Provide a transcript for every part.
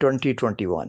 2021,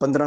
15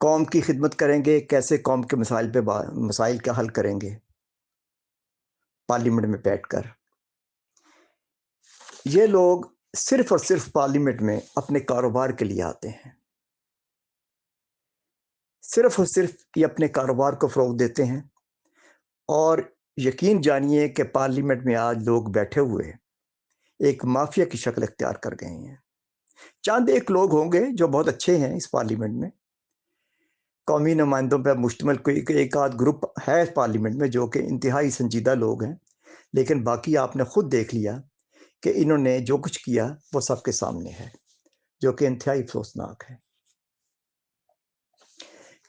قوم کی خدمت کریں گے، کیسے قوم کے مسائل کا حل کریں گے پارلیمنٹ میں بیٹھ کر. یہ لوگ صرف اور صرف پارلیمنٹ میں اپنے کاروبار کے لیے آتے ہیں، صرف اور صرف یہ اپنے کاروبار کو فروغ دیتے ہیں. اور یقین جانیے کہ پارلیمنٹ میں آج لوگ بیٹھے ہوئے ایک مافیا کی شکل اختیار کر گئے ہیں. چند ایک لوگ ہوں گے جو بہت اچھے ہیں اس پارلیمنٹ میں، قومی نمائندوں پر مشتمل کوئی ایک آدھ گروپ ہے پارلیمنٹ میں جو کہ انتہائی سنجیدہ لوگ ہیں، لیکن باقی آپ نے خود دیکھ لیا کہ انہوں نے جو کچھ کیا وہ سب کے سامنے ہے، جو کہ انتہائی افسوسناک ہے.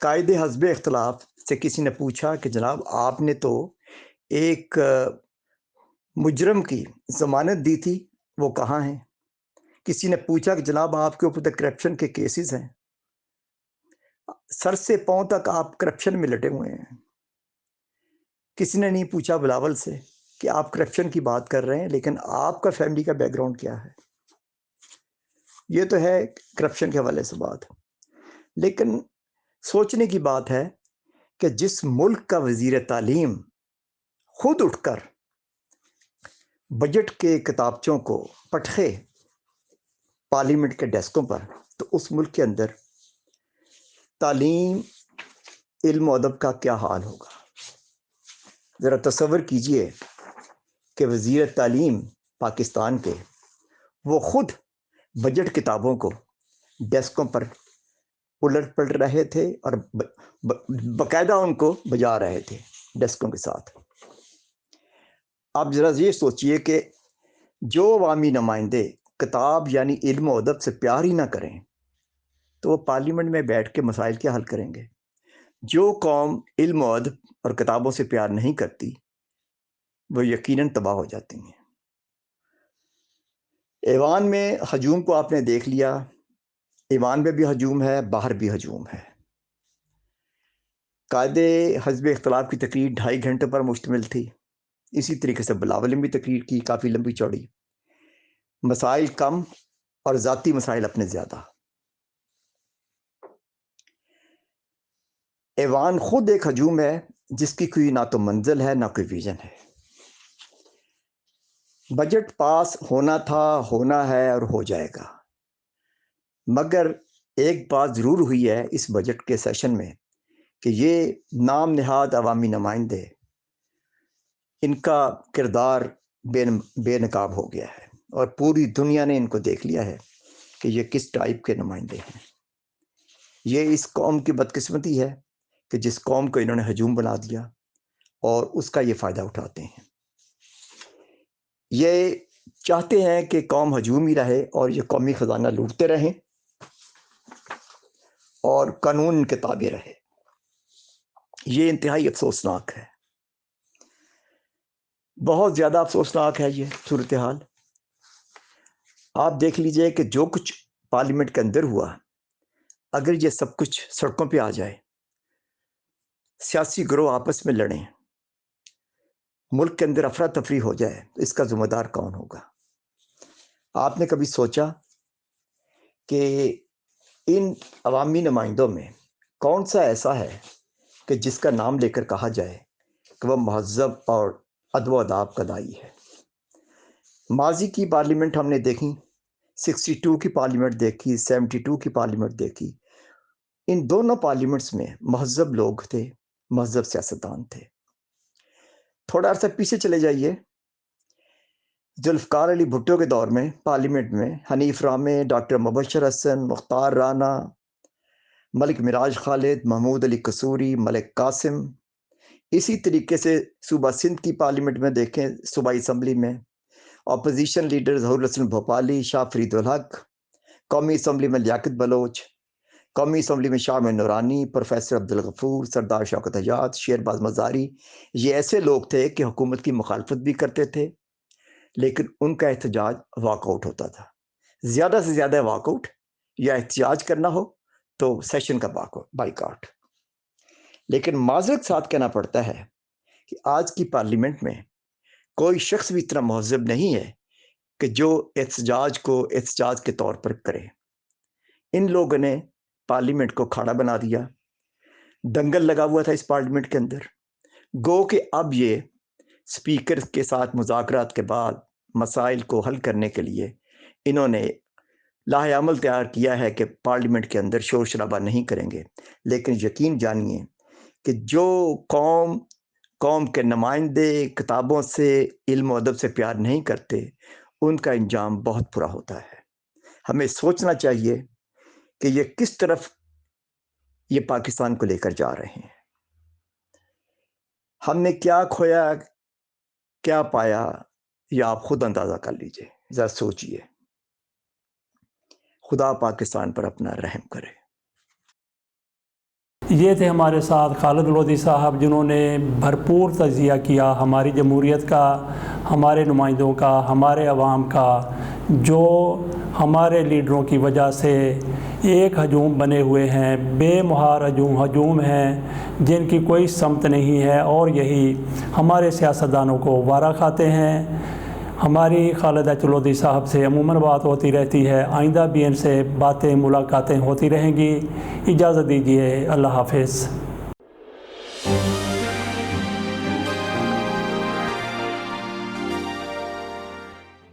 قائد حزب اختلاف سے کسی نے پوچھا کہ جناب آپ نے تو ایک مجرم کی ضمانت دی تھی، وہ کہاں ہیں؟ کسی نے پوچھا کہ جناب آپ کے اوپر کرپشن کے کیسز ہیں، سر سے پاؤں تک آپ کرپشن میں لٹے ہوئے ہیں. کسی نے نہیں پوچھا بلاول سے کہ آپ کرپشن کی بات کر رہے ہیں لیکن آپ کا فیملی کا بیک گراؤنڈ کیا ہے. یہ تو ہے کرپشن کے حوالے سے بات. لیکن سوچنے کی بات ہے کہ جس ملک کا وزیر تعلیم خود اٹھ کر بجٹ کے کتابچوں کو پٹھے پارلیمنٹ کے ڈیسکوں پر، تو اس ملک کے اندر تعلیم، علم و ادب کا کیا حال ہوگا. ذرا تصور کیجئے کہ وزیر تعلیم پاکستان کے وہ خود بجٹ کتابوں کو ڈیسکوں پر الٹ پلٹ رہے تھے اور باقاعدہ ان کو بجا رہے تھے ڈیسکوں کے ساتھ. آپ ذرا یہ سوچئے کہ جو عوامی نمائندے کتاب یعنی علم و ادب سے پیار ہی نہ کریں تو وہ پارلیمنٹ میں بیٹھ کے مسائل کیا حل کریں گے. جو قوم علم و ادب اور کتابوں سے پیار نہیں کرتی وہ یقیناً تباہ ہو جاتی ہیں. ایوان میں ہجوم کو آپ نے دیکھ لیا، ایوان میں بھی ہجوم ہے، باہر بھی ہجوم ہے. قائد حزب اختلاف کی تقریر 2.5 گھنٹے پر مشتمل تھی. اسی طریقے سے بلاول نے بھی تقریر کی، کافی لمبی چوڑی. مسائل کم اور ذاتی مسائل اپنے زیادہ. ایوان خود ایک ہجوم ہے جس کی کوئی نہ تو منزل ہے نہ کوئی ویژن ہے. بجٹ پاس ہونا تھا، ہونا ہے اور ہو جائے گا، مگر ایک بات ضرور ہوئی ہے اس بجٹ کے سیشن میں کہ یہ نام نہاد عوامی نمائندے، ان کا کردار بے نقاب ہو گیا ہے اور پوری دنیا نے ان کو دیکھ لیا ہے کہ یہ کس ٹائپ کے نمائندے ہیں. یہ اس قوم کی بدقسمتی ہے کہ جس قوم کو انہوں نے ہجوم بنا دیا اور اس کا یہ فائدہ اٹھاتے ہیں. یہ چاہتے ہیں کہ قوم ہجوم ہی رہے اور یہ قومی خزانہ لوٹتے رہیں اور قانون ان کے تابع رہے. یہ انتہائی افسوسناک ہے، بہت زیادہ افسوسناک ہے یہ صورتحال. آپ دیکھ لیجئے کہ جو کچھ پارلیمنٹ کے اندر ہوا، اگر یہ سب کچھ سڑکوں پہ آ جائے، سیاسی گروہ آپس میں لڑیں، ملک کے اندر افراتفری ہو جائے تو اس کا ذمہ دار کون ہوگا؟ آپ نے کبھی سوچا کہ ان عوامی نمائندوں میں کون سا ایسا ہے کہ جس کا نام لے کر کہا جائے کہ وہ مہذب اور ادب و آداب کا داعی ہے؟ ماضی کی پارلیمنٹ ہم نے دیکھی، 62 کی پارلیمنٹ دیکھی، 72 کی پارلیمنٹ دیکھی. ان دونوں پارلیمنٹس میں مہذب لوگ تھے، مہذب سیاستدان تھے. تھوڑا عرصہ پیچھے چلے جائیے، ذوالفقار علی بھٹو کے دور میں پارلیمنٹ میں حنیف رامے، ڈاکٹر مبشر حسن، مختار رانا، ملک مراج خالد، محمود علی قصوری، ملک قاسم. اسی طریقے سے صوبہ سندھ کی پارلیمنٹ میں دیکھیں، صوبائی اسمبلی میں اپوزیشن لیڈر ظہور الحسن بھوپالی، شاہ فرید الحق، قومی اسمبلی میں لیاقت بلوچ، قومی اسمبلی میں شاہ میں نورانی، پروفیسر عبدالغفور، سردار شوکت حجات، شیرباز مزاری. یہ ایسے لوگ تھے کہ حکومت کی مخالفت بھی کرتے تھے لیکن ان کا احتجاج واک آؤٹ ہوتا تھا. زیادہ سے زیادہ واک آؤٹ یا احتجاج کرنا ہو تو سیشن کا بائیکاٹ. لیکن معذرت ساتھ کہنا پڑتا ہے کہ آج کی پارلیمنٹ میں کوئی شخص بھی اتنا مہذب نہیں ہے کہ جو احتجاج کو احتجاج کے طور پر کرے. ان لوگوں نے پارلیمنٹ کو کھاڑا بنا دیا دنگل لگا ہوا تھا اس پارلیمنٹ کے اندر. گو کہ اب یہ اسپیکر کے ساتھ مذاکرات کے بعد مسائل کو حل کرنے کے لیے انہوں نے لاہ عمل تیار کیا ہے کہ پارلیمنٹ کے اندر شور شرابہ نہیں کریں گے. لیکن یقین جانیے کہ جو قوم کے نمائندے کتابوں سے علم و ادب سے پیار نہیں کرتے ان کا انجام بہت برا ہوتا ہے. ہمیں سوچنا چاہیے کہ یہ کس طرف یہ پاکستان کو لے کر جا رہے ہیں. ہم نے کیا کھویا کیا پایا یہ آپ خود اندازہ کر لیجئے، ذرا سوچئے. خدا پاکستان پر اپنا رحم کرے. یہ تھے ہمارے ساتھ خالد لودھی صاحب، جنہوں نے بھرپور تجزیہ کیا ہماری جمہوریت کا، ہمارے نمائندوں کا، ہمارے عوام کا، جو ہمارے لیڈروں کی وجہ سے ایک ہجوم بنے ہوئے ہیں، بے مہار ہجوم ہیں جن کی کوئی سمت نہیں ہے، اور یہی ہمارے سیاستدانوں کو وارا کھاتے ہیں. ہماری خالدہ لودھی صاحب سے عموماً بات ہوتی رہتی ہے، آئندہ بھی ان سے باتیں ملاقاتیں ہوتی رہیں گی. اجازت دیجیے، اللہ حافظ.